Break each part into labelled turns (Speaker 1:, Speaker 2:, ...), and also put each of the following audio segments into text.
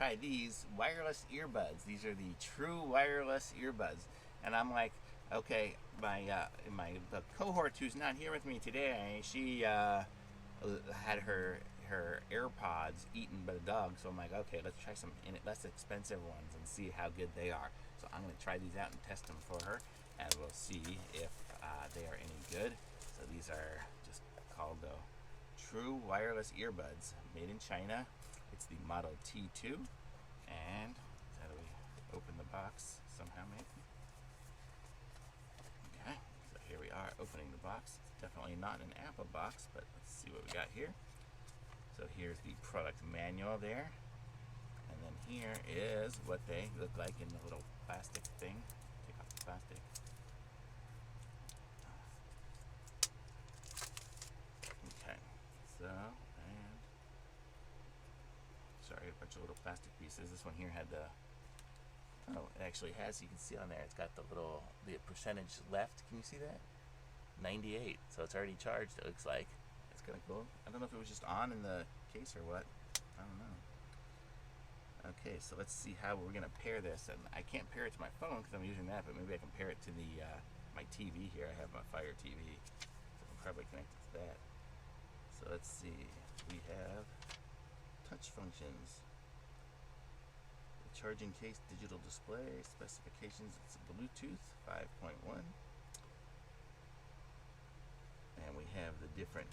Speaker 1: try these wireless earbuds. These are the true wireless earbuds. And I'm like, okay, the cohort who's not here with me today, she had her AirPods eaten by the dog. So I'm like, okay, let's try some less expensive ones and see how good they are. So I'm going to try these out and test them for her, and we'll see if they are any good. So these are just called the True Wireless Earbuds, made in China. It's the Model T2, and how do we open the box somehow, maybe? Okay, so here we are opening the box. It's definitely not an Apple box, but let's see what we got here. So here's the product manual there, and then here is what they look like in the little plastic thing. Take off the plastic. Okay, so, and sorry, a bunch of little plastic pieces. This one here had the, oh, it actually has, you can see on there, it's got the percentage left. Can you see that? 98, so it's already charged, it looks like. It's kind of cool. I don't know if it was just on in the case or what. I don't know. Okay, so let's see how we're gonna pair this. And I can't pair it to my phone because I'm using that, but maybe I can pair it to the my TV here. I have my Fire TV, so I'm probably connected to that. So let's see. We have touch functions. The charging case, digital display, specifications. It's Bluetooth 5.1. And we have the different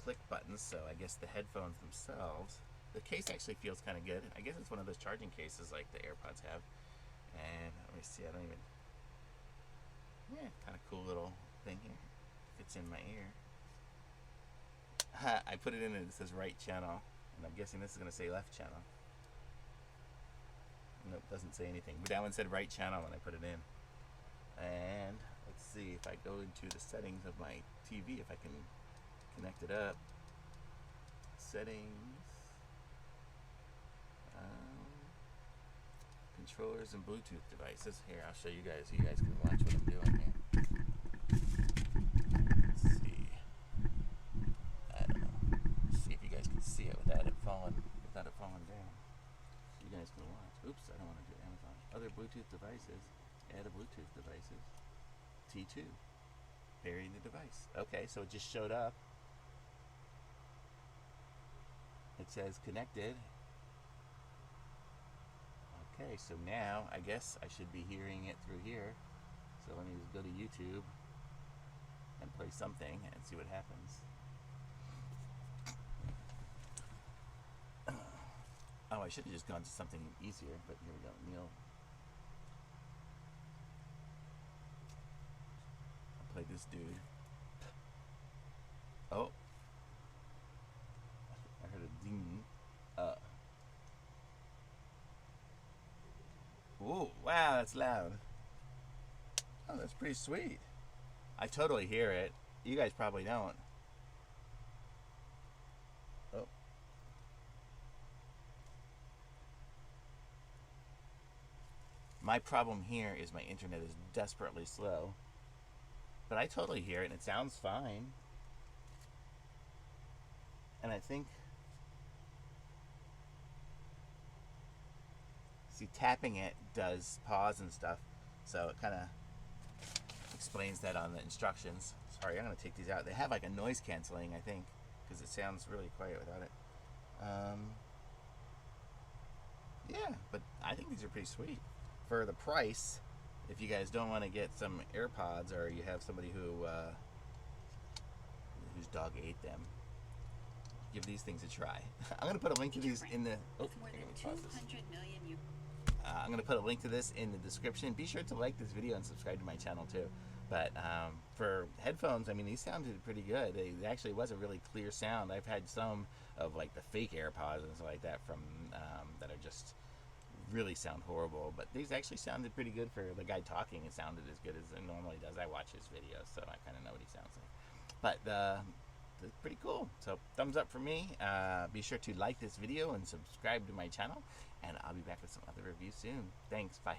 Speaker 1: click buttons, so I guess the headphones themselves. The case actually feels kind of good. I guess it's one of those charging cases like the AirPods have. And let me see, I don't even, yeah, kind of cool little thing here. Fits in my ear. I put it in and it says right channel, and I'm guessing this is going to say left channel. Nope, doesn't say anything. But that one said right channel when I put it in. And let's see if I go into the settings of my TV, if I can connect it up. Settings, controllers and Bluetooth devices. Here, I'll show you guys so you guys can watch what I'm doing here. Let's see. I don't know. Let's see if you guys can see it without it falling down. So you guys can watch. Oops, I don't want to do Amazon. Other Bluetooth devices. Add a Bluetooth devices. T2. Pairing the device. Okay, so it just showed up. It says connected. Okay, so now I guess I should be hearing it through here. So let me just go to YouTube and play something and see what happens. Oh, I should have just gone to something easier, but here we go. Neil. I'll play this dude. Oh. I heard a ding. Ooh, wow, that's loud. Oh, that's pretty sweet. I totally hear it. You guys probably don't. Oh. My problem here is my internet is desperately slow. But I totally hear it and it sounds fine. And I think, see, tapping it does pause and stuff, so it kind of explains that on the instructions. Sorry, I'm going to take these out. They have like a noise canceling, I think, because it sounds really quiet without it. Yeah, but I think these are pretty sweet. For the price, if you guys don't want to get some AirPods or you have somebody whose dog ate them, give these things a try. I'm going to put a link to these in the... Oh, I'm going to put a link to this in the description. Be sure to like this video and subscribe to my channel too. But for headphones, I mean, these sounded pretty good. It actually was a really clear sound. I've had some of like the fake AirPods and stuff like that from that are just really sound horrible. But these actually sounded pretty good for the guy talking. It sounded as good as it normally does. I watch his videos, so I kind of know what he sounds like. But it's pretty cool. So thumbs up for me. Be sure to like this video and subscribe to my channel, and I'll be back with some other reviews soon. Thanks. Bye.